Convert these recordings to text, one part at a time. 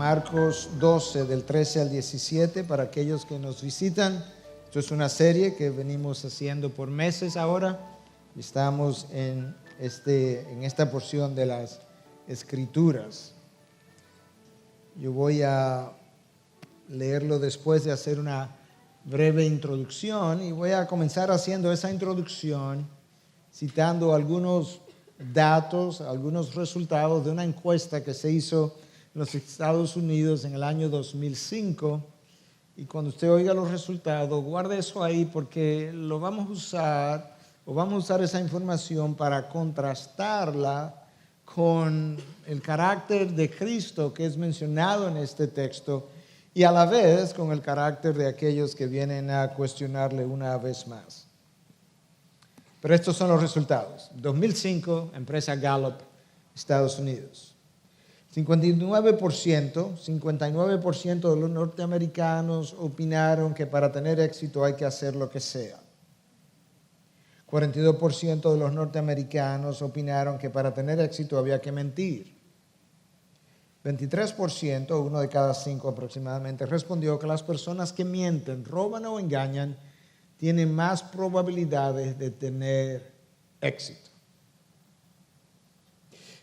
Marcos 12, del 13 al 17, para aquellos que nos visitan. Esto es una serie que venimos haciendo por meses ahora. Estamos en esta porción de las Escrituras. Yo voy a leerlo después de hacer una breve introducción y voy a comenzar haciendo esa introducción citando algunos datos, algunos resultados de una encuesta que se hizo en los Estados Unidos en el año 2005. Y cuando usted oiga los resultados, guarde eso ahí porque lo vamos a usar, o vamos a usar esa información para contrastarla con el carácter de Cristo que es mencionado en este texto y a la vez con el carácter de aquellos que vienen a cuestionarle una vez más. Pero estos son los resultados. 2005, empresa Gallup, Estados Unidos. 59% de los norteamericanos opinaron que para tener éxito hay que hacer lo que sea. 42% de los norteamericanos opinaron que para tener éxito había que mentir. 23%, uno de cada 5 aproximadamente, respondió que las personas que mienten, roban o engañan tienen más probabilidades de tener éxito.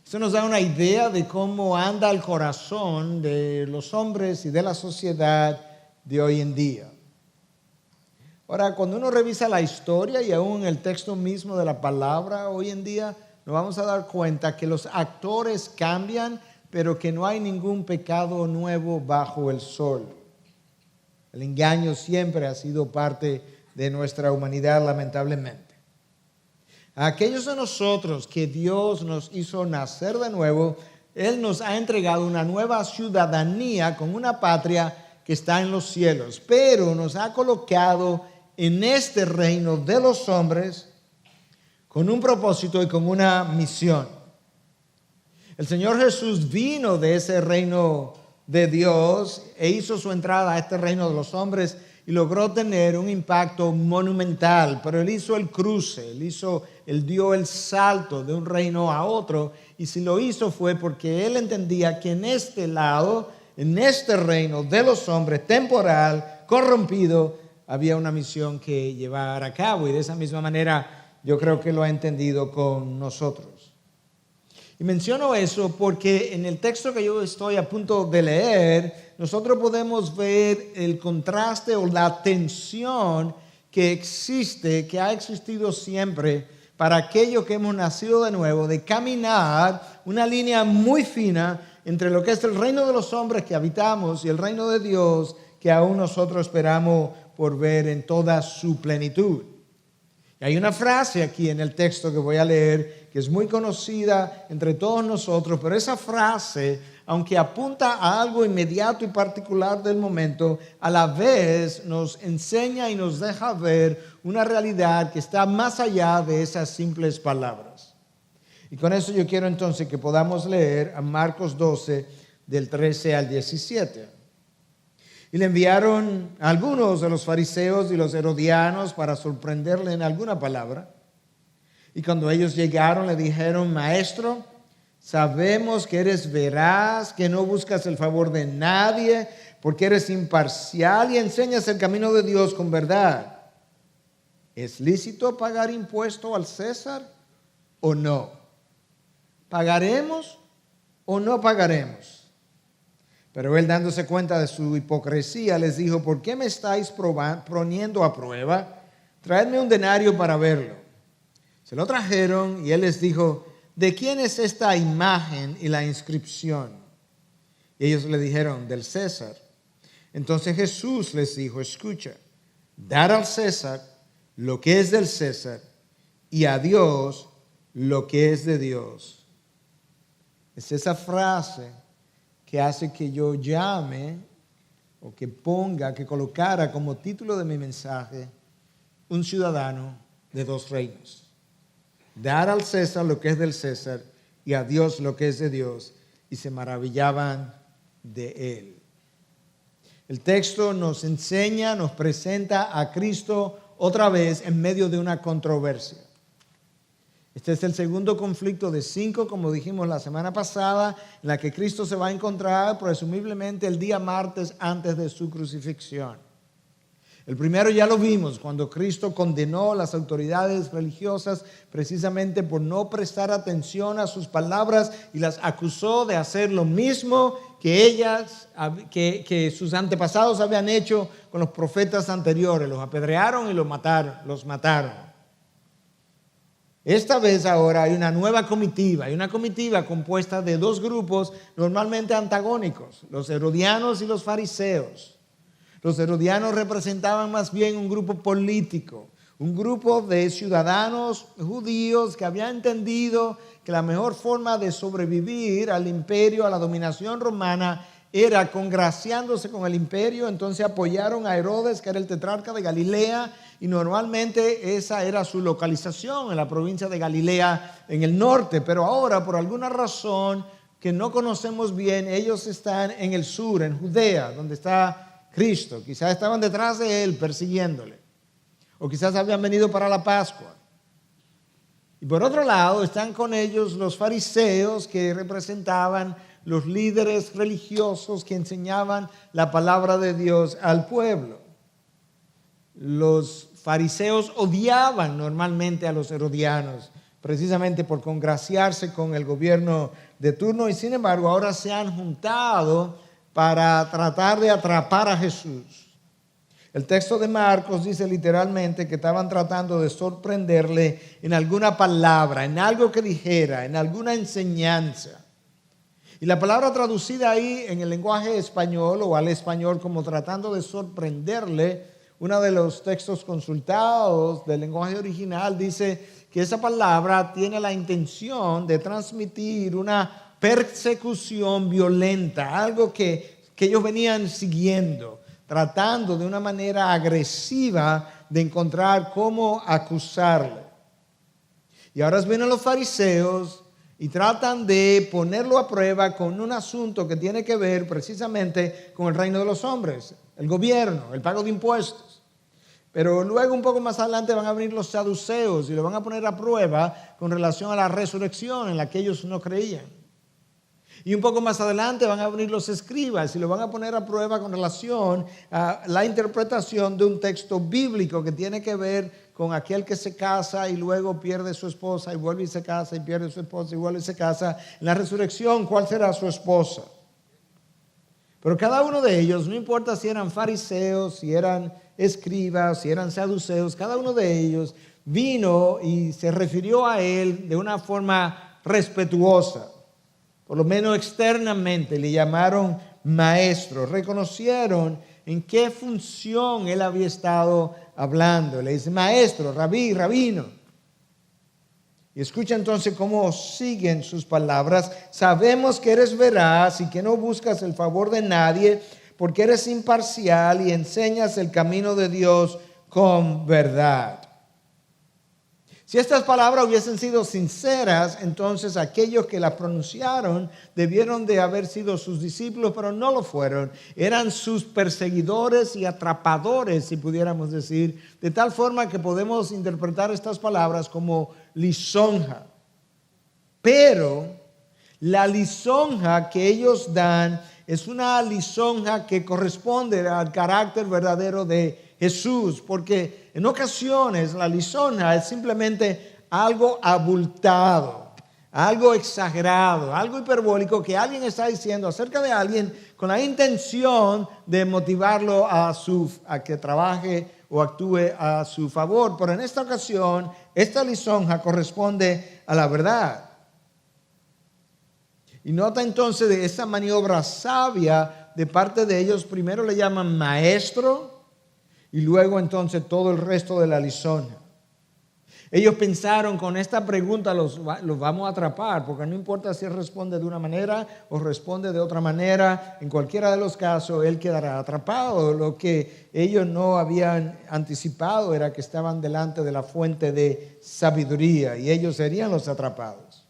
Esto nos da una idea de cómo anda el corazón de los hombres y de la sociedad de hoy en día. Ahora, cuando uno revisa la historia y aún el texto mismo de la palabra hoy en día, nos vamos a dar cuenta que los actores cambian, pero que no hay ningún pecado nuevo bajo el sol. El engaño siempre ha sido parte de nuestra humanidad, lamentablemente. A aquellos de nosotros que Dios nos hizo nacer de nuevo, Él nos ha entregado una nueva ciudadanía con una patria que está en los cielos, pero nos ha colocado en este reino de los hombres con un propósito y con una misión. El Señor Jesús vino de ese reino de Dios e hizo su entrada a este reino de los hombres y logró tener un impacto monumental, pero Él hizo el cruce, Él dio el salto de un reino a otro, y si lo hizo fue porque Él entendía que en este lado, en este reino de los hombres temporal, corrompido, había una misión que llevar a cabo, y de esa misma manera yo creo que lo ha entendido con nosotros. Y menciono eso porque en el texto que yo estoy a punto de leer, nosotros podemos ver el contraste o la tensión que existe, que ha existido siempre para aquellos que hemos nacido de nuevo, de caminar una línea muy fina entre lo que es el reino de los hombres que habitamos y el reino de Dios que aún nosotros esperamos por ver en toda su plenitud. Y hay una frase aquí en el texto que voy a leer que es muy conocida entre todos nosotros, pero esa frase, aunque apunta a algo inmediato y particular del momento, a la vez nos enseña y nos deja ver una realidad que está más allá de esas simples palabras. Y con eso yo quiero entonces que podamos leer a Marcos 12, del 13 al 17. Y le enviaron a algunos de los fariseos y los herodianos para sorprenderle en alguna palabra. Y cuando ellos llegaron le dijeron: Maestro, sabemos que eres veraz, que no buscas el favor de nadie, porque eres imparcial y enseñas el camino de Dios con verdad. ¿Es lícito pagar impuesto al César o no? ¿Pagaremos o no pagaremos? Pero él, dándose cuenta de su hipocresía, les dijo: ¿por qué me estáis poniendo a prueba? Traedme un denario para verlo. Se lo trajeron y él les dijo: ¿de quién es esta imagen y la inscripción? Y ellos le dijeron: del César. Entonces Jesús les dijo: escucha, dar al César lo que es del César y a Dios lo que es de Dios. Es esa frase que hace que yo llame o que ponga, que colocara como título de mi mensaje: un ciudadano de dos reinos. Dar al César lo que es del César y a Dios lo que es de Dios. Y se maravillaban de él. El texto nos enseña, nos presenta a Cristo otra vez en medio de una controversia. Este es el segundo conflicto de 5, como dijimos la semana pasada, en la que Cristo se va a encontrar presumiblemente el día martes antes de su crucifixión. El primero ya lo vimos cuando Cristo condenó a las autoridades religiosas precisamente por no prestar atención a sus palabras y las acusó de hacer lo mismo que sus antepasados habían hecho con los profetas anteriores. Los apedrearon y los mataron. Esta vez ahora hay una nueva comitiva, compuesta de dos grupos normalmente antagónicos, los herodianos y los fariseos. Los herodianos representaban más bien un grupo político, un grupo de ciudadanos judíos que habían entendido que la mejor forma de sobrevivir al imperio, a la dominación romana, era congraciándose con el imperio. Entonces apoyaron a Herodes, que era el tetrarca de Galilea, y normalmente esa era su localización en la provincia de Galilea en el norte. Pero ahora, por alguna razón que no conocemos bien, ellos están en el sur, en Judea, donde está Cristo. Quizás estaban detrás de él persiguiéndole, o quizás habían venido para la Pascua. Y por otro lado están con ellos los fariseos, que representaban los líderes religiosos que enseñaban la palabra de Dios al pueblo. Los fariseos odiaban normalmente a los herodianos, precisamente por congraciarse con el gobierno de turno, y sin embargo ahora se han juntado para tratar de atrapar a Jesús. El texto de Marcos dice literalmente que estaban tratando de sorprenderle en alguna palabra, en algo que dijera, en alguna enseñanza. Y la palabra traducida ahí en el lenguaje español o al español como tratando de sorprenderle, uno de los textos consultados del lenguaje original dice que esa palabra tiene la intención de transmitir una persecución violenta, algo que ellos venían siguiendo, tratando de una manera agresiva de encontrar cómo acusarle. Y ahora vienen los fariseos y tratan de ponerlo a prueba con un asunto que tiene que ver precisamente con el reino de los hombres, el gobierno, el pago de impuestos. Pero luego un poco más adelante van a venir los saduceos y lo van a poner a prueba con relación a la resurrección en la que ellos no creían. Y un poco más adelante van a venir los escribas y lo van a poner a prueba con relación a la interpretación de un texto bíblico que tiene que ver con aquel que se casa y luego pierde su esposa y vuelve y se casa y pierde su esposa y vuelve y se casa. En la resurrección, ¿cuál será su esposa? Pero cada uno de ellos, no importa si eran fariseos, si eran escribas, si eran saduceos, cada uno de ellos vino y se refirió a él de una forma respetuosa. Por lo menos externamente le llamaron maestro. Reconocieron en qué función él había estado hablando. Le dice maestro, rabí, rabino. Y escucha entonces cómo siguen sus palabras. Sabemos que eres veraz y que no buscas el favor de nadie, porque eres imparcial y enseñas el camino de Dios con verdad. Si estas palabras hubiesen sido sinceras, entonces aquellos que las pronunciaron debieron de haber sido sus discípulos, pero no lo fueron. Eran sus perseguidores y atrapadores, si pudiéramos decir, de tal forma que podemos interpretar estas palabras como lisonja. Pero la lisonja que ellos dan es una lisonja que corresponde al carácter verdadero de Jesús, porque en ocasiones la lisonja es simplemente algo abultado, algo exagerado, algo hiperbólico que alguien está diciendo acerca de alguien con la intención de motivarlo a que trabaje o actúe a su favor. Pero en esta ocasión, esta lisonja corresponde a la verdad. Y nota entonces de esa maniobra sabia de parte de ellos. Primero le llaman maestro y luego entonces todo el resto de la lisonja. Ellos pensaron, con esta pregunta los vamos a atrapar, porque no importa si él responde de una manera o responde de otra manera, en cualquiera de los casos él quedará atrapado. Lo que ellos no habían anticipado era que estaban delante de la fuente de sabiduría y ellos serían los atrapados.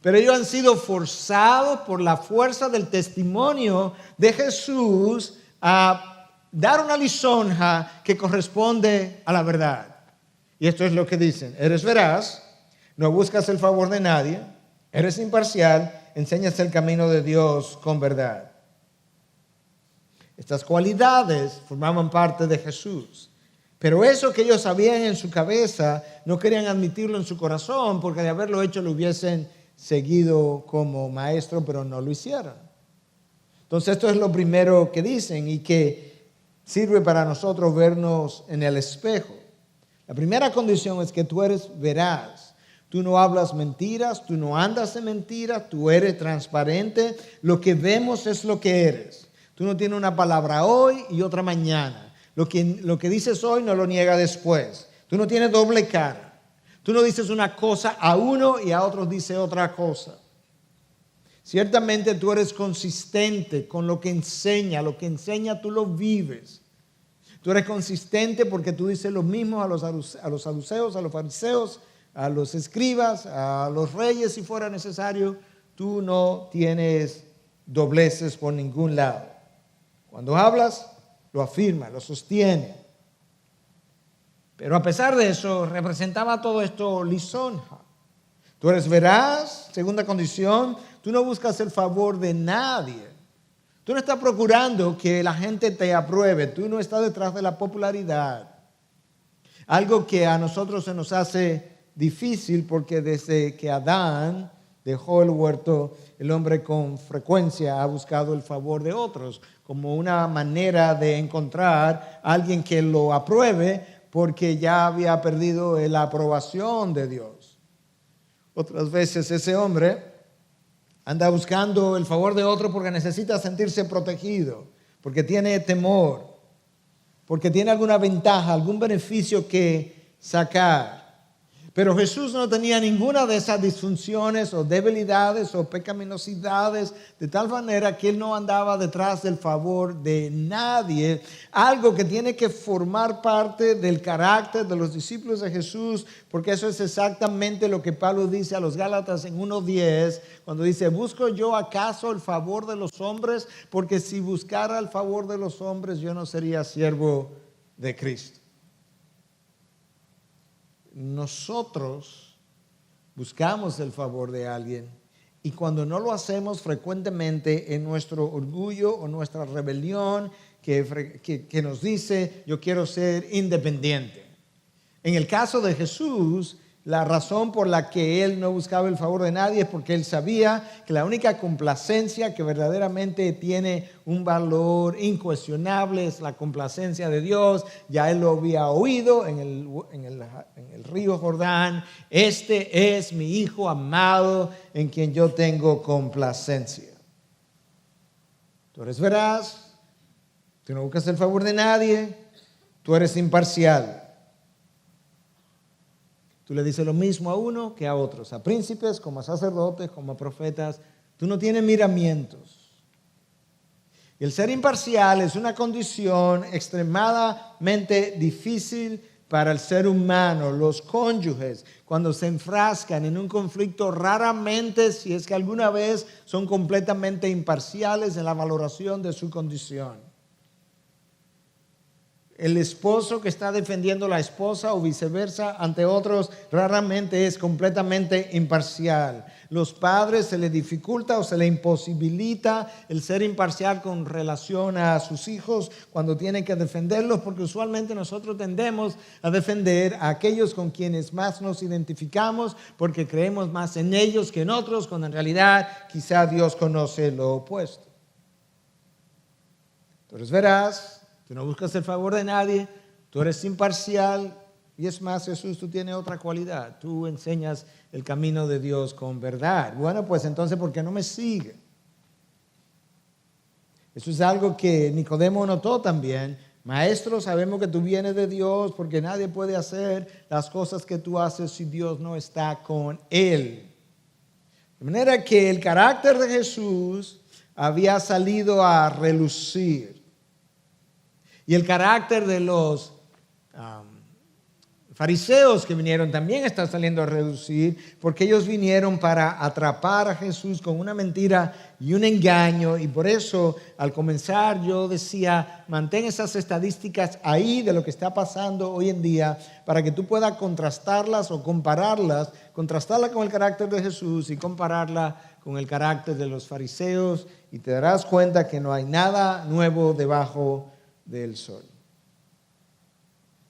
Pero ellos han sido forzados por la fuerza del testimonio de Jesús a dar una lisonja que corresponde a la verdad. Y esto es lo que dicen: eres veraz, no buscas el favor de nadie, eres imparcial, enseñas el camino de Dios con verdad. Estas cualidades formaban parte de Jesús. Pero eso que ellos sabían en su cabeza, no querían admitirlo en su corazón, porque de haberlo hecho lo hubiesen seguido como maestro, pero no lo hicieron. Entonces esto es lo primero que dicen y que sirve para nosotros vernos en el espejo. La primera condición es que tú eres veraz. Tú no hablas mentiras, tú no andas en mentiras, tú eres transparente. Lo que vemos es lo que eres. Tú no tienes una palabra hoy y otra mañana. Lo que dices hoy no lo niega después. Tú no tienes doble cara. Tú no dices una cosa a uno y a otros dices otra cosa. Ciertamente tú eres consistente con lo que enseña tú lo vives. Tú eres consistente porque tú dices lo mismo a los saduceos, a los fariseos, a los escribas, a los reyes si fuera necesario. Tú no tienes dobleces por ningún lado. Cuando hablas, lo afirma, lo sostiene. Pero a pesar de eso, representaba todo esto lisonja. Tú eres veraz, segunda condición, tú no buscas el favor de nadie. Tú no estás procurando que la gente te apruebe, tú no estás detrás de la popularidad. Algo que a nosotros se nos hace difícil porque desde que Adán dejó el huerto, el hombre con frecuencia ha buscado el favor de otros como una manera de encontrar a alguien que lo apruebe porque ya había perdido la aprobación de Dios. Otras veces ese hombre anda buscando el favor de otro porque necesita sentirse protegido, porque tiene temor, porque tiene alguna ventaja, algún beneficio que sacar. Pero Jesús no tenía ninguna de esas disfunciones o debilidades o pecaminosidades, de tal manera que él no andaba detrás del favor de nadie. Algo que tiene que formar parte del carácter de los discípulos de Jesús, porque eso es exactamente lo que Pablo dice a los Gálatas en 1:10, cuando dice: ¿busco yo acaso el favor de los hombres? Porque si buscara el favor de los hombres, yo no sería siervo de Cristo. Nosotros buscamos el favor de alguien y cuando no lo hacemos frecuentemente en nuestro orgullo o nuestra rebelión que nos dice: yo quiero ser independiente. En el caso de Jesús, la razón por la que él no buscaba el favor de nadie es porque él sabía que la única complacencia que verdaderamente tiene un valor incuestionable es la complacencia de Dios. Ya él lo había oído en el río Jordán: este es mi hijo amado en quien yo tengo complacencia. Tú eres veraz, tú no buscas el favor de nadie, tú eres imparcial. Tú le dices lo mismo a uno que a otros, a príncipes, como a sacerdotes, como a profetas. Tú no tienes miramientos. El ser imparcial es una condición extremadamente difícil para el ser humano. Los cónyuges, cuando se enfrascan en un conflicto, raramente, si es que alguna vez, son completamente imparciales en la valoración de su condición. El esposo que está defendiendo a la esposa o viceversa ante otros raramente es completamente imparcial. Los padres se les dificulta o se les imposibilita el ser imparcial con relación a sus hijos cuando tienen que defenderlos, porque usualmente nosotros tendemos a defender a aquellos con quienes más nos identificamos porque creemos más en ellos que en otros, cuando en realidad quizá Dios conoce lo opuesto. Entonces verás, tú no buscas el favor de nadie, tú eres imparcial y es más, Jesús, tú tienes otra cualidad. Tú enseñas el camino de Dios con verdad. Bueno, pues entonces, ¿por qué no me sigue? Eso es algo que Nicodemo notó también. Maestro, sabemos que tú vienes de Dios porque nadie puede hacer las cosas que tú haces si Dios no está con él. De manera que el carácter de Jesús había salido a relucir. Y el carácter de los fariseos que vinieron también están saliendo a reducir, porque ellos vinieron para atrapar a Jesús con una mentira y un engaño. Y por eso, al comenzar, yo decía, mantén esas estadísticas ahí de lo que está pasando hoy en día, para que tú puedas contrastarlas o compararla con el carácter de Jesús y compararla con el carácter de los fariseos, y te darás cuenta que no hay nada nuevo debajo del sol.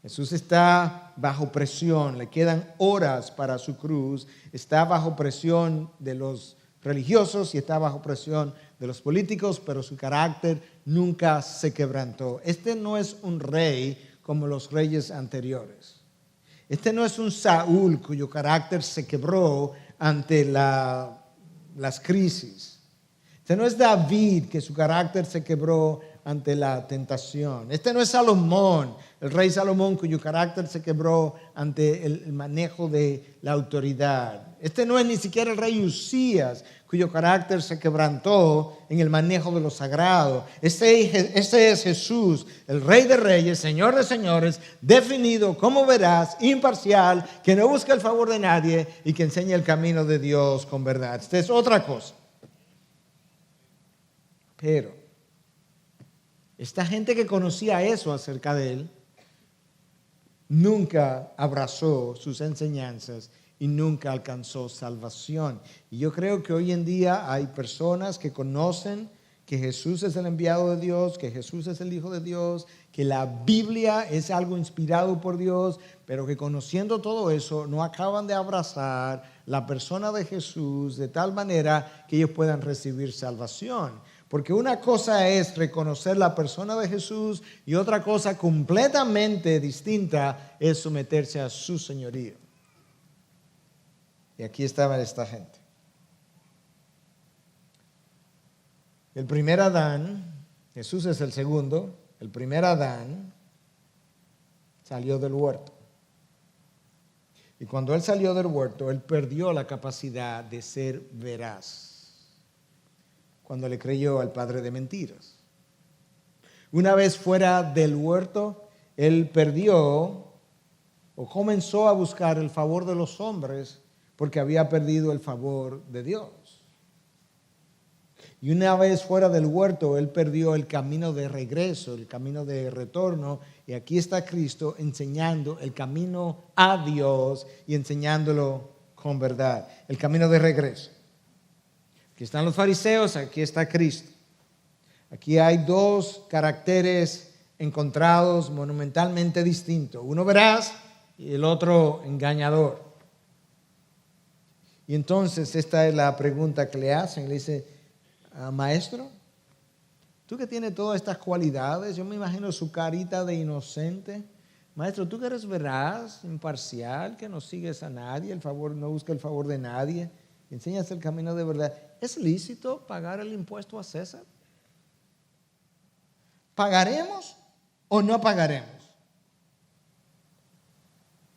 Jesús está bajo presión, le quedan horas para su cruz, está bajo presión de los religiosos y está bajo presión de los políticos, pero su carácter nunca se quebrantó. Este no es un rey como los reyes anteriores. Este no es un Saúl cuyo carácter se quebró ante las crisis. Este no es David que su carácter se quebró ante la tentación. Este no es Salomón, el rey Salomón, cuyo carácter se quebró ante el manejo de la autoridad. Este no es ni siquiera el rey Usías, cuyo carácter se quebrantó en el manejo de lo sagrado. Este es Jesús, el Rey de Reyes, Señor de Señores, definido como veraz, imparcial, que no busca el favor de nadie y que enseña el camino de Dios con verdad. Esta es otra cosa. Pero esta gente que conocía eso acerca de él, nunca abrazó sus enseñanzas y nunca alcanzó salvación. Y yo creo que hoy en día hay personas que conocen que Jesús es el enviado de Dios, que Jesús es el Hijo de Dios, que la Biblia es algo inspirado por Dios, pero que conociendo todo eso no acaban de abrazar la persona de Jesús de tal manera que ellos puedan recibir salvación. Porque una cosa es reconocer la persona de Jesús y otra cosa completamente distinta es someterse a su señorío. Y aquí estaba esta gente. El primer Adán, Jesús es el segundo, el primer Adán salió del huerto. Y cuando él salió del huerto, él perdió la capacidad de ser veraz cuando le creyó al padre de mentiras. Una vez fuera del huerto, él perdió o comenzó a buscar el favor de los hombres porque había perdido el favor de Dios. Y una vez fuera del huerto, él perdió el camino de regreso, el camino de retorno. Y aquí está Cristo enseñando el camino a Dios y enseñándolo con verdad. El camino de regreso. Aquí están los fariseos, aquí está Cristo. Aquí hay dos caracteres encontrados monumentalmente distintos. Uno veraz y el otro engañador. Y entonces esta es la pregunta que le hacen. Le dice, maestro, tú que tienes todas estas cualidades, yo me imagino su carita de inocente. Maestro, tú que eres veraz, imparcial, que no sigues a nadie, no busca el favor de nadie, enseñas el camino de verdad. ¿Es lícito pagar el impuesto a César? ¿Pagaremos o no pagaremos?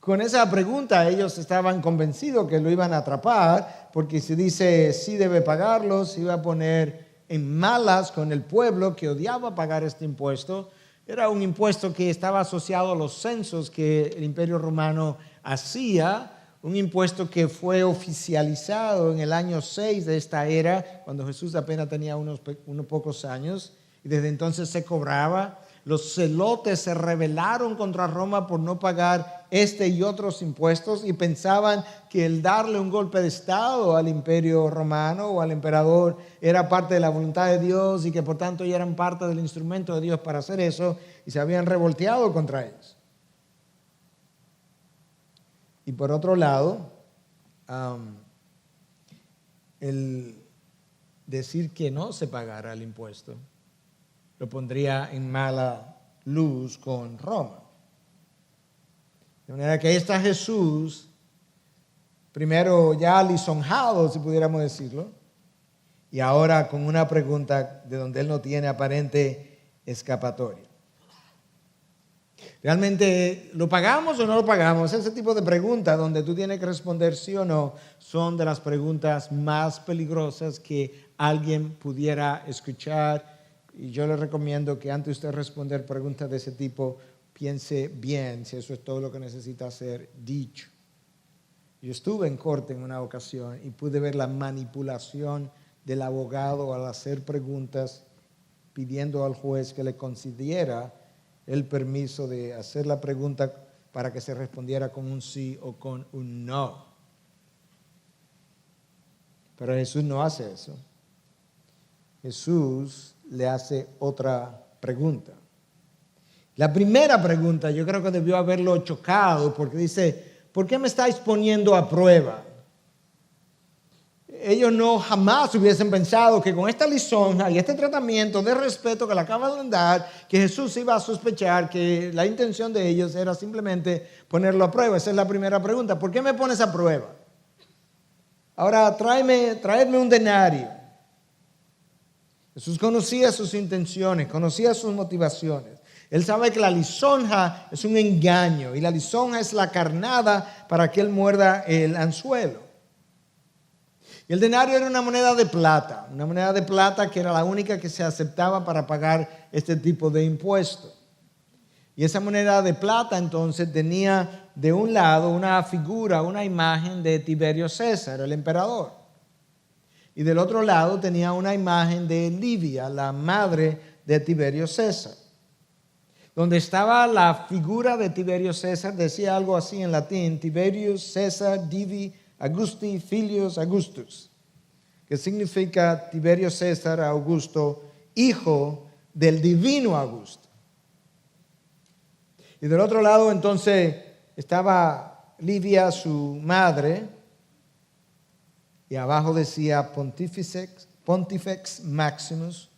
Con esa pregunta ellos estaban convencidos que lo iban a atrapar, porque si dice sí debe pagarlo, se iba a poner en malas con el pueblo que odiaba pagar este impuesto. Era un impuesto que estaba asociado a los censos que el Imperio Romano hacía, un impuesto que fue oficializado en el año 6 de esta era, cuando Jesús apenas tenía unos pocos años, y desde entonces se cobraba. Los celotes se rebelaron contra Roma por no pagar este y otros impuestos y pensaban que el darle un golpe de estado al Imperio Romano o al emperador era parte de la voluntad de Dios y que por tanto ya eran parte del instrumento de Dios para hacer eso, y se habían revolteado contra ellos. Y por otro lado, el decir que no se pagara el impuesto lo pondría en mala luz con Roma. De manera que ahí está Jesús, primero ya lisonjado, si pudiéramos decirlo, y ahora con una pregunta de donde él no tiene aparente escapatoria. ¿Realmente lo pagamos o no lo pagamos? Ese tipo de preguntas donde tú tienes que responder sí o no son de las preguntas más peligrosas que alguien pudiera escuchar. Y yo le recomiendo que antes de usted responder preguntas de ese tipo, piense bien si eso es todo lo que necesita ser dicho. Yo estuve en corte en una ocasión y pude ver la manipulación del abogado al hacer preguntas pidiendo al juez que le concediera el permiso de hacer la pregunta para que se respondiera con un sí o con un no. Pero Jesús no hace eso. Jesús le hace otra pregunta. La primera pregunta yo creo que debió haberlo chocado porque dice, ¿por qué me estáis poniendo a prueba? Ellos no jamás hubiesen pensado que con esta lisonja y este tratamiento de respeto que le acaban de dar, que Jesús iba a sospechar que la intención de ellos era simplemente ponerlo a prueba. Esa es la primera pregunta. ¿Por qué me pones a prueba? Ahora traedme un denario. Jesús conocía sus intenciones, conocía sus motivaciones. Él sabe que la lisonja es un engaño y la lisonja es la carnada para que él muerda el anzuelo. Y el denario era una moneda de plata que era la única que se aceptaba para pagar este tipo de impuestos. Y esa moneda de plata entonces tenía de un lado una figura, una imagen de Tiberio César, el emperador. Y del otro lado tenía una imagen de Livia, la madre de Tiberio César. Donde estaba la figura de Tiberio César, decía algo así en latín, Tiberius César Divi Augusti Filius Augustus, que significa Tiberio César Augusto, hijo del divino Augusto. Y del otro lado entonces estaba Livia, su madre, y abajo decía Pontifex Maximus,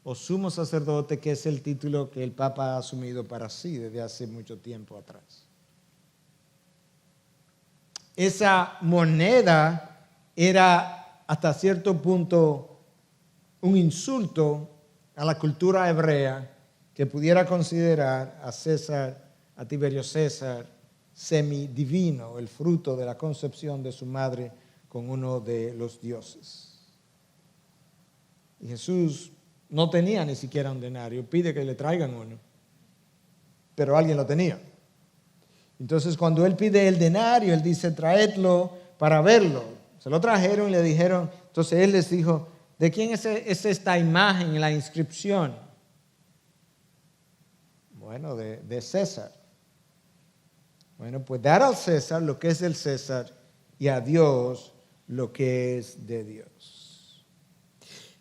o sumo sacerdote, que es el título que el Papa ha asumido para sí desde hace mucho tiempo atrás. Esa moneda era hasta cierto punto un insulto a la cultura hebrea que pudiera considerar a Tiberio César semidivino, el fruto de la concepción de su madre con uno de los dioses. Y Jesús no tenía ni siquiera un denario, pide que le traigan uno, pero alguien lo tenía. Entonces cuando él pide el denario, él dice, traedlo para verlo. Se lo trajeron y le dijeron, entonces él les dijo, ¿de quién es esta imagen en la inscripción? Bueno, de César. Bueno, pues dar al César lo que es del César y a Dios lo que es de Dios.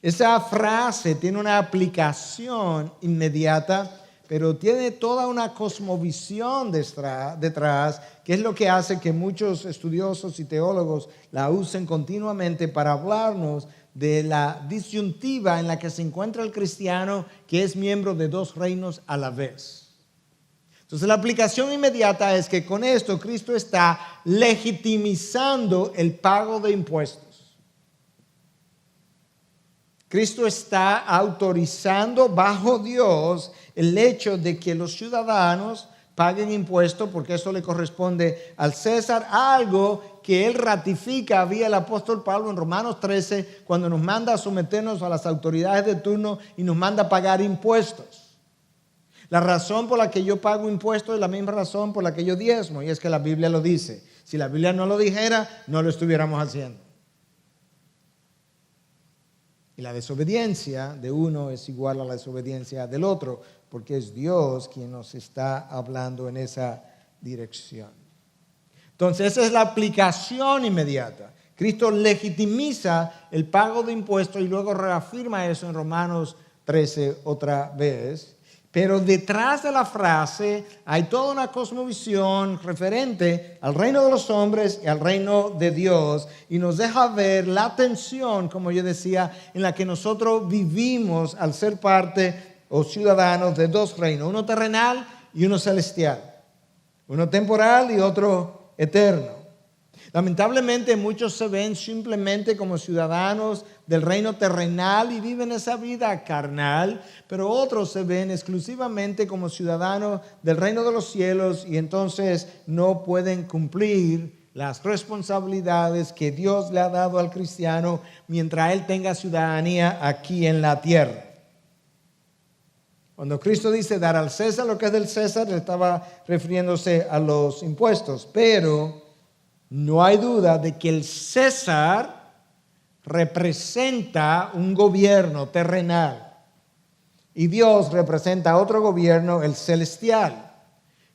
Esa frase tiene una aplicación inmediata, pero tiene toda una cosmovisión detrás, que es lo que hace que muchos estudiosos y teólogos la usen continuamente para hablarnos de la disyuntiva en la que se encuentra el cristiano que es miembro de dos reinos a la vez. Entonces la aplicación inmediata es que con esto Cristo está legitimizando el pago de impuestos. Cristo está autorizando bajo Dios el hecho de que los ciudadanos paguen impuestos porque eso le corresponde al César, algo que él ratifica vía el apóstol Pablo en Romanos 13 cuando nos manda a someternos a las autoridades de turno y nos manda a pagar impuestos. La razón por la que yo pago impuestos es la misma razón por la que yo diezmo, y es que la Biblia lo dice. Si la Biblia no lo dijera, no lo estuviéramos haciendo. Y la desobediencia de uno es igual a la desobediencia del otro, porque es Dios quien nos está hablando en esa dirección. Entonces, esa es la aplicación inmediata. Cristo legitimiza el pago de impuestos y luego reafirma eso en Romanos 13 otra vez. Pero detrás de la frase hay toda una cosmovisión referente al reino de los hombres y al reino de Dios, y nos deja ver la tensión, como yo decía, en la que nosotros vivimos al ser parte o ciudadanos de dos reinos, uno terrenal y uno celestial, uno temporal y otro eterno. Lamentablemente muchos se ven simplemente como ciudadanos del reino terrenal y viven esa vida carnal, pero otros se ven exclusivamente como ciudadanos del reino de los cielos y entonces no pueden cumplir las responsabilidades que Dios le ha dado al cristiano mientras él tenga ciudadanía aquí en la tierra. Cuando Cristo dice dar al César lo que es del César, estaba refiriéndose a los impuestos. Pero no hay duda de que el César representa un gobierno terrenal y Dios representa otro gobierno, el celestial.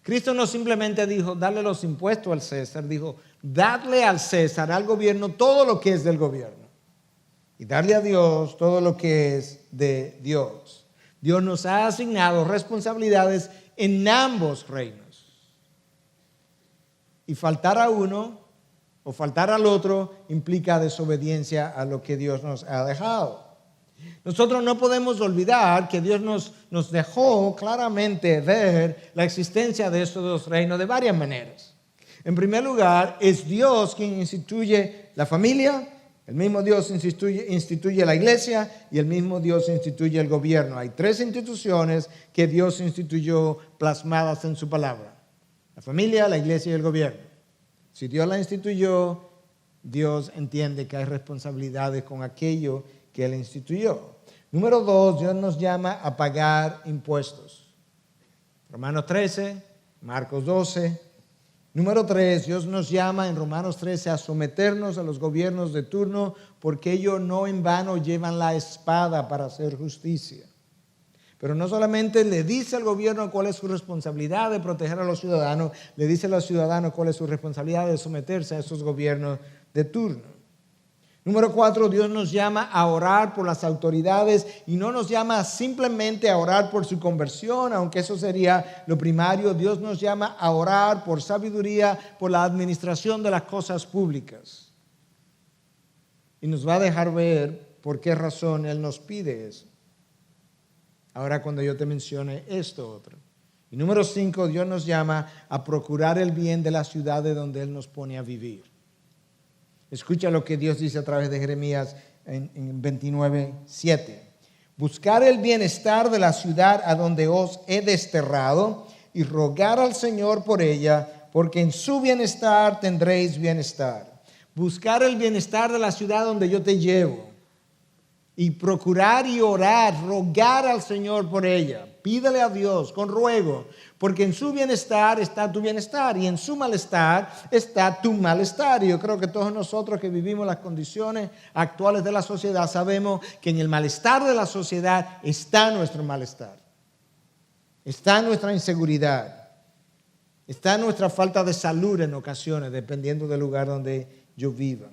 Cristo no simplemente dijo, darle los impuestos al César, dijo, darle al César, al gobierno, todo lo que es del gobierno. Y darle a Dios todo lo que es de Dios. Dios nos ha asignado responsabilidades en ambos reinos. Y faltar a uno o faltar al otro implica desobediencia a lo que Dios nos ha dejado. Nosotros no podemos olvidar que Dios nos dejó claramente ver la existencia de estos dos reinos de varias maneras. En primer lugar, es Dios quien instituye la familia, el mismo Dios instituye la iglesia y el mismo Dios instituye el gobierno. Hay tres instituciones que Dios instituyó plasmadas en su palabra: la familia, la iglesia y el gobierno. Si Dios la instituyó, Dios entiende que hay responsabilidades con aquello que Él instituyó. Número 2, Dios nos llama a pagar impuestos. Romanos 13, Marcos 12. Número 3, Dios nos llama en Romanos 13 a someternos a los gobiernos de turno, porque ellos no en vano llevan la espada para hacer justicia. Pero no solamente le dice al gobierno cuál es su responsabilidad de proteger a los ciudadanos, le dice a los ciudadanos cuál es su responsabilidad de someterse a esos gobiernos de turno. Número 4, Dios nos llama a orar por las autoridades y no nos llama simplemente a orar por su conversión, aunque eso sería lo primario. Dios nos llama a orar por sabiduría, por la administración de las cosas públicas. Y nos va a dejar ver por qué razón Él nos pide eso. Ahora cuando yo te mencione esto otro. Y número 5, Dios nos llama a procurar el bien de la ciudad de donde Él nos pone a vivir. Escucha lo que Dios dice a través de Jeremías en 29:7. Buscar el bienestar de la ciudad a donde os he desterrado y rogar al Señor por ella, porque en su bienestar tendréis bienestar. Buscar el bienestar de la ciudad donde yo te llevo. Y procurar y orar, rogar al Señor por ella. Pídele a Dios con ruego, porque en su bienestar está tu bienestar y en su malestar está tu malestar. Y yo creo que todos nosotros que vivimos las condiciones actuales de la sociedad sabemos que en el malestar de la sociedad está nuestro malestar. Está nuestra inseguridad. Está nuestra falta de salud en ocasiones, dependiendo del lugar donde yo viva.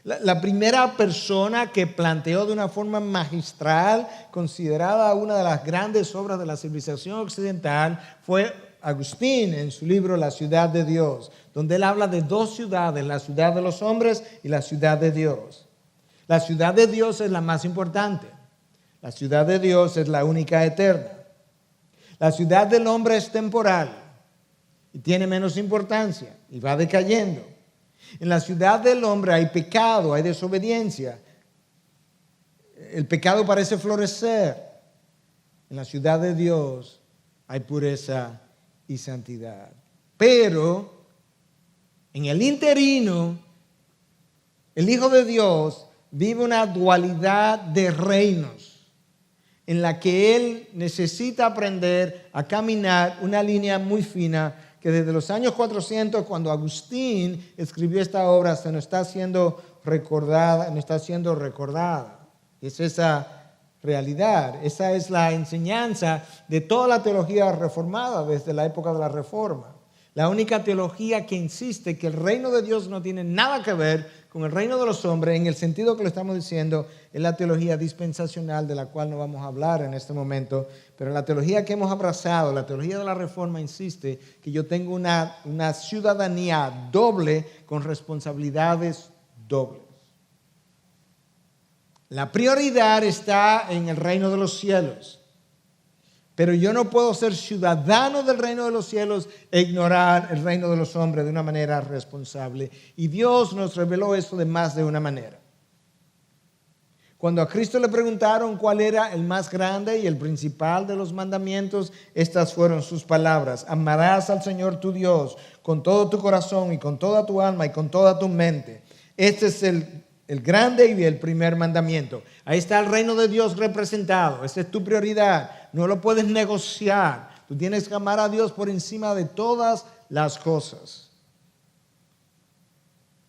La primera persona que planteó de una forma magistral, considerada una de las grandes obras de la civilización occidental, fue Agustín en su libro La ciudad de Dios, donde él habla de dos ciudades, la ciudad de los hombres y la ciudad de Dios. La ciudad de Dios es la más importante. La ciudad de Dios es la única eterna. La ciudad del hombre es temporal y tiene menos importancia y va decayendo. En la ciudad del hombre hay pecado, hay desobediencia. El pecado parece florecer. En la ciudad de Dios hay pureza y santidad. Pero en el interino, el Hijo de Dios vive una dualidad de reinos en la que Él necesita aprender a caminar una línea muy fina que desde los años 400, cuando Agustín escribió esta obra, se nos está siendo recordada, Es esa realidad, esa es la enseñanza de toda la teología reformada desde la época de la Reforma. La única teología que insiste que el reino de Dios no tiene nada que ver con el reino de los hombres, en el sentido que lo estamos diciendo, es la teología dispensacional, de la cual no vamos a hablar en este momento, pero la teología que hemos abrazado, la teología de la Reforma, insiste que yo tengo una ciudadanía doble con responsabilidades dobles. La prioridad está en el reino de los cielos. Pero yo no puedo ser ciudadano del reino de los cielos e ignorar el reino de los hombres de una manera responsable. Y Dios nos reveló eso de más de una manera. Cuando a Cristo le preguntaron cuál era el más grande y el principal de los mandamientos, estas fueron sus palabras: amarás al Señor tu Dios con todo tu corazón y con toda tu alma y con toda tu mente. Este es el el grande y el primer mandamiento. Ahí está el reino de Dios representado. Esa es tu prioridad. No lo puedes negociar. Tú tienes que amar a Dios por encima de todas las cosas.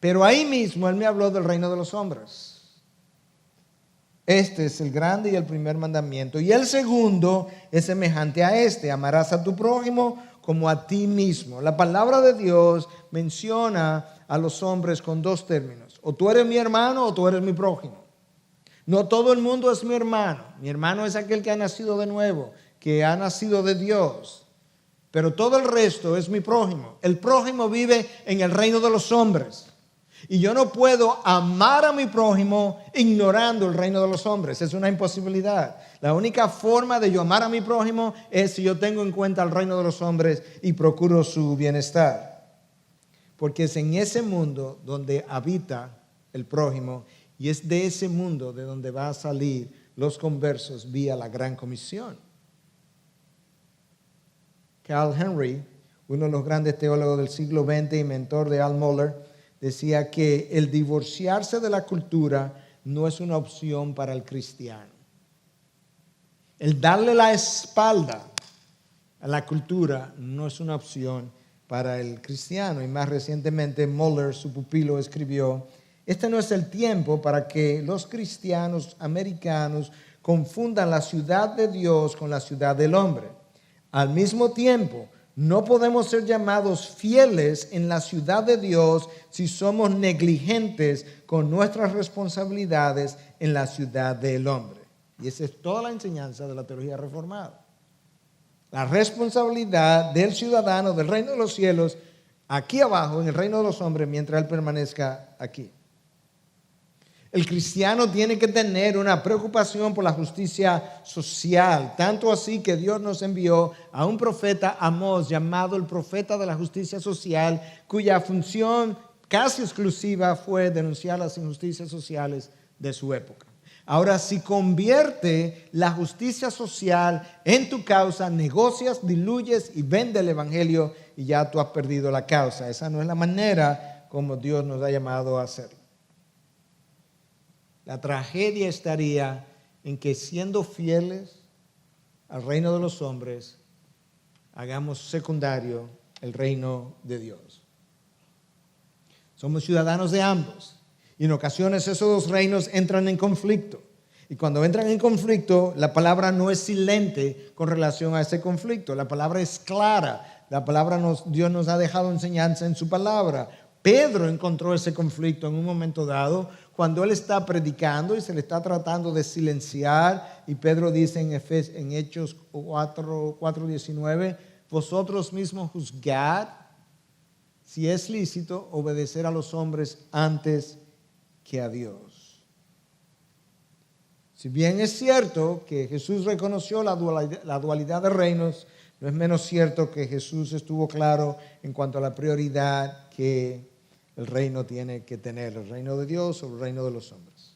Pero ahí mismo Él me habló del reino de los hombres. Este es el grande y el primer mandamiento. Y el segundo es semejante a este. Amarás a tu prójimo como a ti mismo. La palabra de Dios menciona a los hombres con dos términos. O tú eres mi hermano o tú eres mi prójimo. No todo el mundo es mi hermano. Mi hermano es aquel que ha nacido de nuevo, que ha nacido de Dios. Pero todo el resto es mi prójimo. El prójimo vive en el reino de los hombres. Y yo no puedo amar a mi prójimo ignorando el reino de los hombres. Es una imposibilidad. La única forma de yo amar a mi prójimo es si yo tengo en cuenta el reino de los hombres y procuro su bienestar. Porque es en ese mundo donde habita el prójimo y es de ese mundo de donde va a salir los conversos vía la gran comisión. Carl Henry, uno de los grandes teólogos del siglo XX y mentor de Al Mohler, decía que el divorciarse de la cultura no es una opción para el cristiano. El darle la espalda a la cultura no es una opción para el cristiano. Y más recientemente Mohler, su pupilo, escribió: este no es el tiempo para que los cristianos americanos confundan la ciudad de Dios con la ciudad del hombre. Al mismo tiempo, no podemos ser llamados fieles en la ciudad de Dios si somos negligentes con nuestras responsabilidades en la ciudad del hombre. Y esa es toda la enseñanza de la teología reformada. La responsabilidad del ciudadano del reino de los cielos aquí abajo en el reino de los hombres mientras él permanezca aquí. El cristiano tiene que tener una preocupación por la justicia social, tanto así que Dios nos envió a un profeta, Amós, llamado el profeta de la justicia social, cuya función casi exclusiva fue denunciar las injusticias sociales de su época. Ahora, si convierte la justicia social en tu causa, negocias, diluyes y vende el evangelio y ya tú has perdido la causa. Esa no es la manera como Dios nos ha llamado a hacerlo. La tragedia estaría en que siendo fieles al reino de los hombres, hagamos secundario el reino de Dios. Somos ciudadanos de ambos. Y en ocasiones esos dos reinos entran en conflicto. Y cuando entran en conflicto, la palabra no es silente con relación a ese conflicto. La palabra es clara. La palabra Dios nos ha dejado enseñanza en su palabra. Pedro encontró ese conflicto en un momento dado cuando él está predicando y se le está tratando de silenciar. Y Pedro dice en Hechos 4:19, vosotros mismos juzgad si es lícito obedecer a los hombres antes que a Dios. Si bien es cierto que Jesús reconoció la dualidad de reinos, no es menos cierto que Jesús estuvo claro en cuanto a la prioridad que el reino tiene que tener, el reino de Dios sobre el reino de los hombres.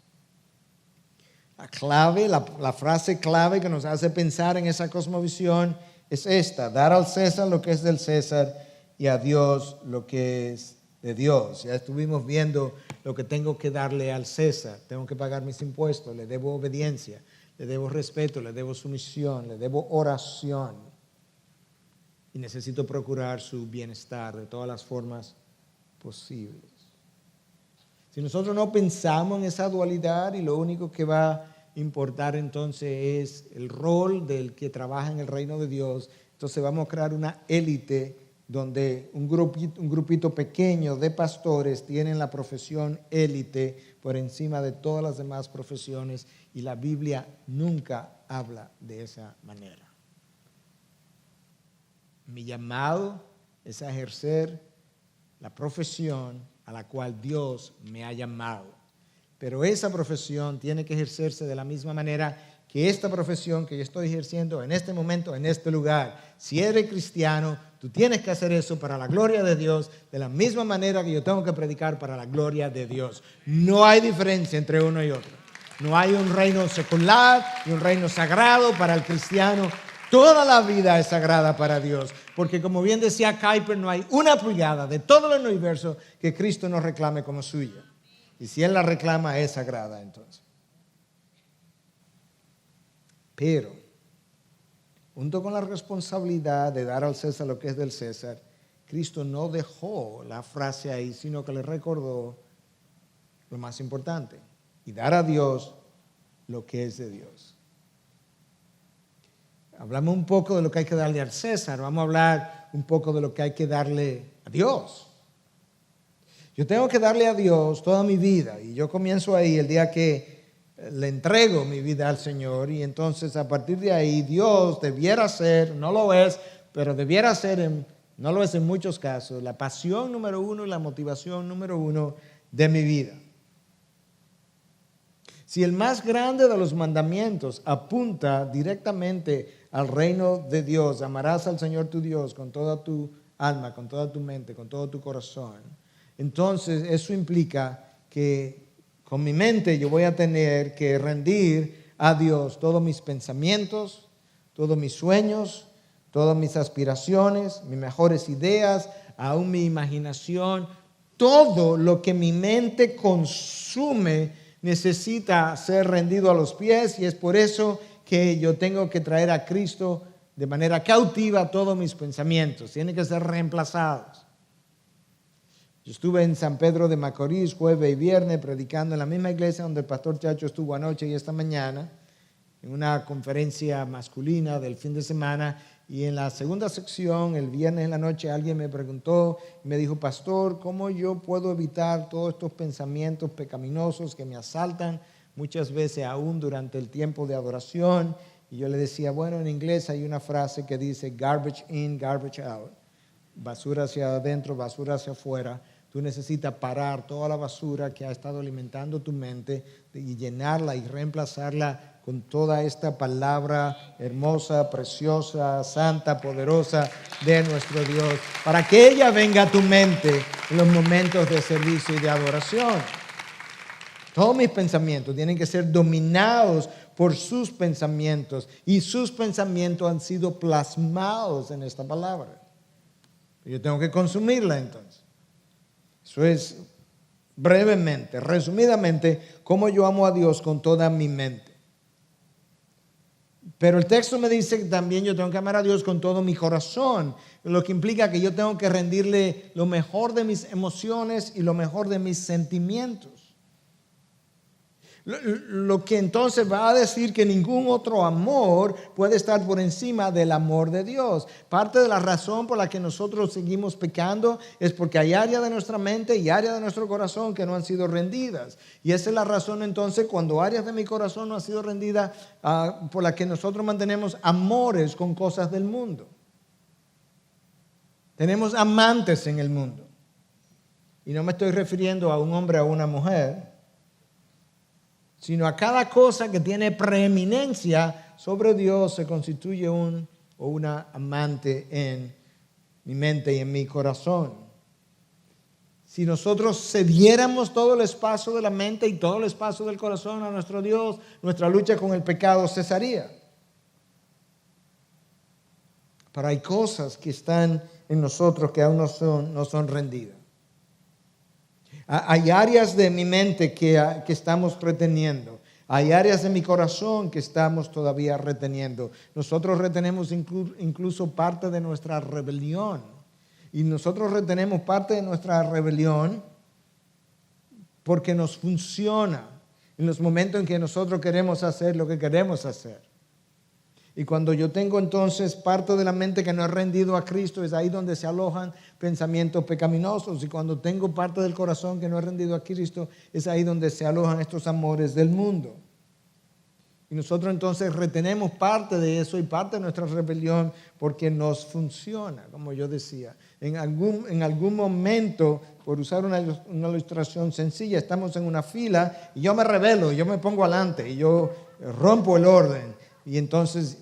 La clave, la frase clave que nos hace pensar en esa cosmovisión es esta: dar al César lo que es del César y a Dios lo que es de Dios. Ya estuvimos viendo lo que tengo que darle al César. Tengo que pagar mis impuestos, le debo obediencia, le debo respeto, le debo sumisión, le debo oración. Y necesito procurar su bienestar de todas las formas posibles. Si nosotros no pensamos en esa dualidad y lo único que va a importar entonces es el rol del que trabaja en el reino de Dios, entonces vamos a crear una élite donde un grupito pequeño de pastores tienen la profesión élite por encima de todas las demás profesiones, y la Biblia nunca habla de esa manera. Mi llamado es a ejercer la profesión a la cual Dios me ha llamado. Pero esa profesión tiene que ejercerse de la misma manera que esta profesión que yo estoy ejerciendo en este momento, en este lugar. Si eres cristiano, tú tienes que hacer eso para la gloria de Dios, de la misma manera que yo tengo que predicar para la gloria de Dios. No hay diferencia entre uno y otro. No hay un reino secular y un reino sagrado para el cristiano. Toda la vida es sagrada para Dios, porque como bien decía Kuyper, no hay una pulgada de todo el universo que Cristo nos reclame como suya. Y si Él la reclama, es sagrada entonces. Pero, junto con la responsabilidad de dar al César lo que es del César, Cristo no dejó la frase ahí, sino que le recordó lo más importante, y dar a Dios lo que es de Dios. Hablamos un poco de lo que hay que darle al César, vamos a hablar un poco de lo que hay que darle a Dios. Yo tengo que darle a Dios toda mi vida, y yo comienzo ahí el día que le entrego mi vida al Señor, y entonces a partir de ahí Dios debiera ser, no lo es, pero debiera ser, no lo es en muchos casos, la pasión número uno y la motivación número uno de mi vida. Si el más grande de los mandamientos apunta directamente al reino de Dios, amarás al Señor tu Dios con toda tu alma, con toda tu mente, con todo tu corazón, entonces eso implica que con mi mente yo voy a tener que rendir a Dios todos mis pensamientos, todos mis sueños, todas mis aspiraciones, mis mejores ideas, aún mi imaginación, todo lo que mi mente consume necesita ser rendido a los pies, y es por eso que yo tengo que traer a Cristo de manera cautiva todos mis pensamientos. Tienen que ser reemplazados. Yo estuve en San Pedro de Macorís jueves y viernes predicando en la misma iglesia donde el pastor Chacho estuvo anoche y esta mañana, en una conferencia masculina del fin de semana. Y en la segunda sección, el viernes en la noche, alguien me preguntó, me dijo: pastor, ¿cómo yo puedo evitar todos estos pensamientos pecaminosos que me asaltan muchas veces aún durante el tiempo de adoración? Y yo le decía, bueno, en inglés hay una frase que dice garbage in, garbage out, basura hacia adentro, basura hacia afuera. Tú necesitas parar toda la basura que ha estado alimentando tu mente y llenarla y reemplazarla con toda esta palabra hermosa, preciosa, santa, poderosa de nuestro Dios, para que ella venga a tu mente en los momentos de servicio y de adoración. Todos mis pensamientos tienen que ser dominados por sus pensamientos, y sus pensamientos han sido plasmados en esta palabra. Yo tengo que consumirla entonces. Eso es brevemente, resumidamente, cómo yo amo a Dios con toda mi mente. Pero el texto me dice que también yo tengo que amar a Dios con todo mi corazón, lo que implica que yo tengo que rendirle lo mejor de mis emociones y lo mejor de mis sentimientos. Lo que entonces va a decir que ningún otro amor puede estar por encima del amor de Dios. Parte de la razón por la que nosotros seguimos pecando es porque hay áreas de nuestra mente y áreas de nuestro corazón que no han sido rendidas. Y esa es la razón entonces cuando áreas de mi corazón no han sido rendidas, por la que nosotros mantenemos amores con cosas del mundo. Tenemos amantes en el mundo. Y no me estoy refiriendo a un hombre o a una mujer, sino a cada cosa que tiene preeminencia sobre Dios se constituye un o una amante en mi mente y en mi corazón. Si nosotros cediéramos todo el espacio de la mente y todo el espacio del corazón a nuestro Dios, nuestra lucha con el pecado cesaría. Pero hay cosas que están en nosotros que aún no son rendidas. Hay áreas de mi mente que estamos reteniendo. Hay áreas de mi corazón que estamos todavía reteniendo. Nosotros retenemos incluso parte de nuestra rebelión. Y nosotros retenemos parte de nuestra rebelión porque nos funciona en los momentos en que nosotros queremos hacer lo que queremos hacer. Y cuando yo tengo entonces parte de la mente que no he rendido a Cristo, es ahí donde se alojan pensamientos pecaminosos. Y cuando tengo parte del corazón que no he rendido a Cristo, es ahí donde se alojan estos amores del mundo. Y nosotros entonces retenemos parte de eso y parte de nuestra rebelión porque nos funciona, como yo decía. En algún momento, por usar una ilustración sencilla, estamos en una fila y yo me rebelo, yo me pongo adelante y yo rompo el orden. Y entonces,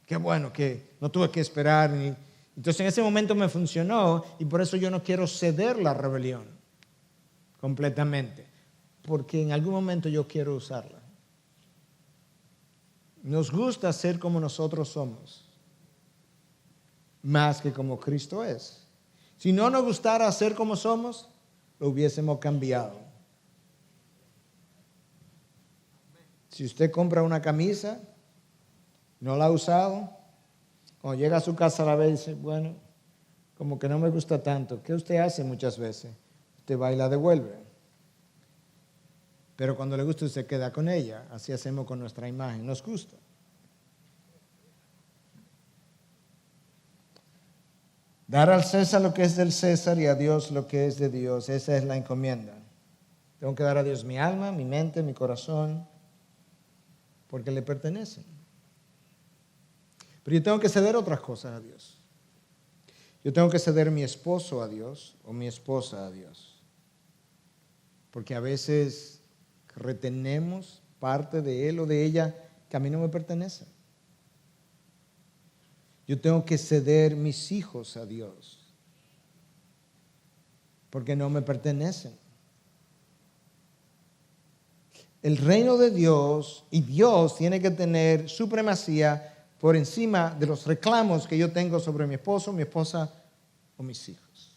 qué bueno que no tuve que esperar. Entonces en ese momento me funcionó y por eso yo no quiero ceder la rebelión completamente, porque en algún momento yo quiero usarla. Nos gusta ser como nosotros somos, más que como Cristo es. Si no nos gustara ser como somos, lo hubiésemos cambiado. Si usted compra una camisa, no la ha usado, cuando llega a su casa la ve y dice, bueno, como que no me gusta tanto. ¿Qué usted hace muchas veces? Usted va y la devuelve. Pero cuando le gusta usted queda con ella. Así hacemos con nuestra imagen. Nos gusta. Dar al César lo que es del César y a Dios lo que es de Dios. Esa es la encomienda. Tengo que dar a Dios mi alma, mi mente, mi corazón, porque le pertenecen. Pero yo tengo que ceder otras cosas a Dios. Yo tengo que ceder mi esposo a Dios o mi esposa a Dios. Porque a veces retenemos parte de él o de ella que a mí no me pertenece. Yo tengo que ceder mis hijos a Dios, porque no me pertenecen. El reino de Dios y Dios tiene que tener supremacía por encima de los reclamos que yo tengo sobre mi esposo, mi esposa o mis hijos.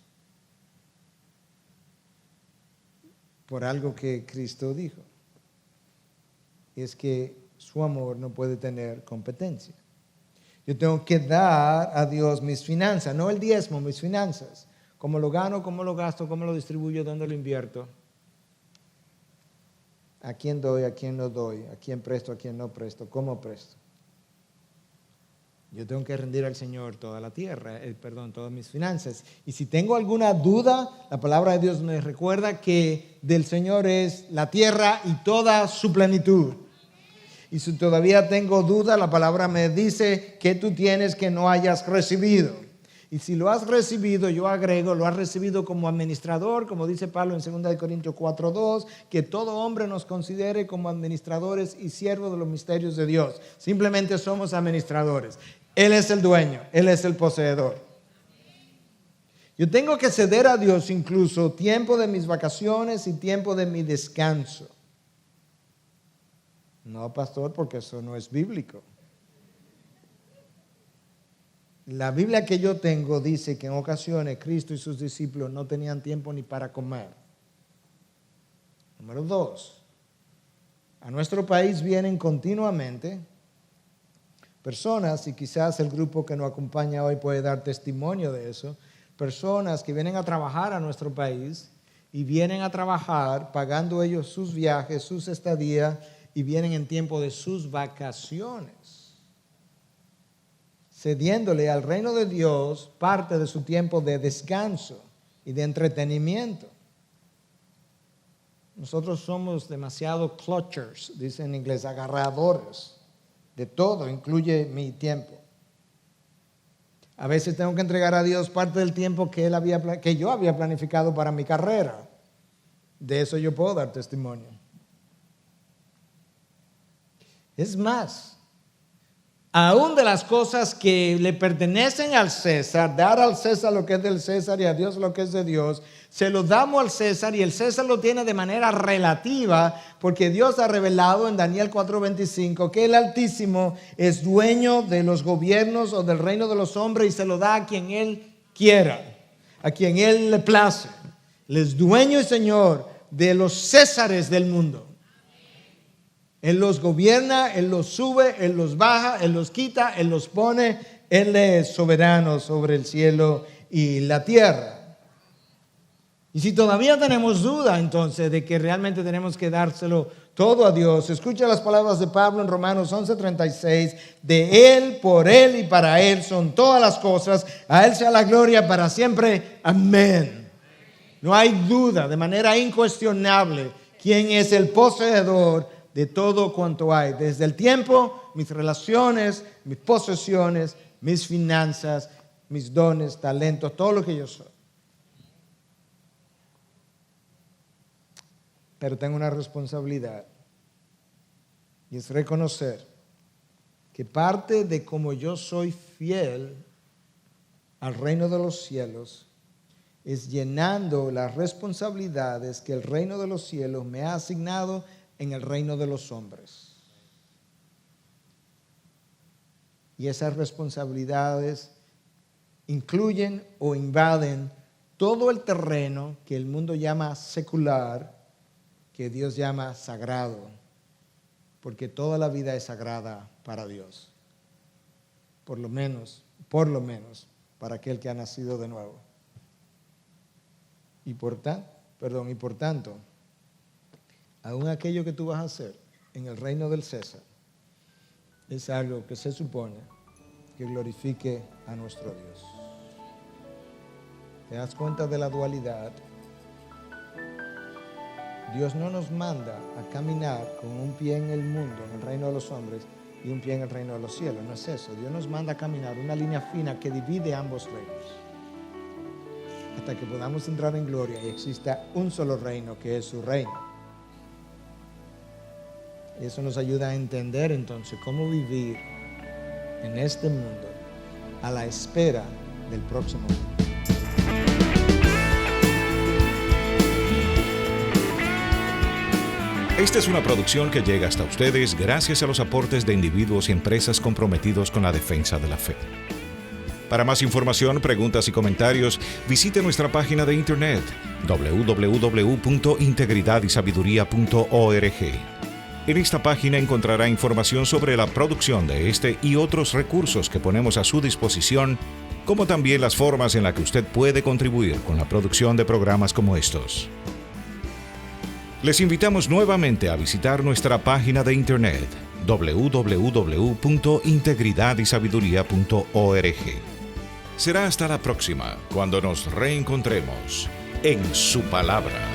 Por algo que Cristo dijo. Es que su amor no puede tener competencia. Yo tengo que dar a Dios mis finanzas, no el diezmo, mis finanzas. Cómo lo gano, cómo lo gasto, cómo lo distribuyo, dónde lo invierto. A quién doy, a quién no doy, a quién presto, a quién no presto, cómo presto. Yo tengo que rendir al Señor toda la tierra, todas mis finanzas. Y si tengo alguna duda, la palabra de Dios me recuerda que del Señor es la tierra y toda su plenitud. Y si todavía tengo duda, la palabra me dice que tú tienes que no hayas recibido. Y si lo has recibido, yo agrego, lo has recibido como administrador, como dice Pablo en 2 Corintios 4:2, que todo hombre nos considere como administradores y siervos de los misterios de Dios. Simplemente somos administradores. Él es el dueño, Él es el poseedor. Yo tengo que ceder a Dios incluso tiempo de mis vacaciones y tiempo de mi descanso. No, pastor, porque eso no es bíblico. La Biblia que yo tengo dice que en ocasiones Cristo y sus discípulos no tenían tiempo ni para comer. Número 2, a nuestro país vienen continuamente personas, y quizás el grupo que nos acompaña hoy puede dar testimonio de eso, personas que vienen a trabajar a nuestro país y vienen a trabajar pagando ellos sus viajes, sus estadías, y vienen en tiempo de sus vacaciones, cediéndole al reino de Dios parte de su tiempo de descanso y de entretenimiento. Nosotros somos demasiado clutchers, dicen en inglés, agarradores de todo, incluye mi tiempo. A veces tengo que entregar a Dios parte del tiempo que yo había planificado para mi carrera. De eso yo puedo dar testimonio. Es más, aún de las cosas que le pertenecen al César, dar al César lo que es del César y a Dios lo que es de Dios, se lo damos al César y el César lo tiene de manera relativa, porque Dios ha revelado en Daniel 4:25 que el Altísimo es dueño de los gobiernos o del reino de los hombres y se lo da a quien Él quiera, a quien Él le place. Él es dueño y Señor de los Césares del mundo. Él los gobierna, Él los sube, Él los baja, Él los quita, Él los pone. Él es soberano sobre el cielo y la tierra. Y si todavía tenemos duda entonces de que realmente tenemos que dárselo todo a Dios, escucha las palabras de Pablo en Romanos 11:36. De Él, por Él y para Él son todas las cosas. A Él sea la gloria para siempre. Amén. No hay duda, de manera incuestionable, quién es el poseedor de todo cuanto hay, desde el tiempo, mis relaciones, mis posesiones, mis finanzas, mis dones, talentos, todo lo que yo soy. Pero tengo una responsabilidad, y es reconocer que parte de cómo yo soy fiel al reino de los cielos es llenando las responsabilidades que el reino de los cielos me ha asignado en el reino de los hombres. Y esas responsabilidades incluyen o invaden todo el terreno que el mundo llama secular, que Dios llama sagrado. porque toda la vida es sagrada para Dios. Por lo menos, para aquel que ha nacido de nuevo. Y por tanto, aún aquello que tú vas a hacer en el reino del César es algo que se supone que glorifique a nuestro Dios. ¿Te das cuenta de la dualidad? Dios no nos manda a caminar con un pie en el mundo, en el reino de los hombres, y un pie en el reino de los cielos. No es eso. Dios nos manda a caminar una línea fina que divide ambos reinos, hasta que podamos entrar en gloria y exista un solo reino, que es su reino. Y eso nos ayuda a entender entonces cómo vivir en este mundo a la espera del próximo mundo. Esta es una producción que llega hasta ustedes gracias a los aportes de individuos y empresas comprometidos con la defensa de la fe. Para más información, preguntas y comentarios, visite nuestra página de internet www.integridadisabiduría.org. En esta página encontrará información sobre la producción de este y otros recursos que ponemos a su disposición, como también las formas en las que usted puede contribuir con la producción de programas como estos. Les invitamos nuevamente a visitar nuestra página de internet www.integridadisabiduría.org. Será hasta la próxima, cuando nos reencontremos en su palabra.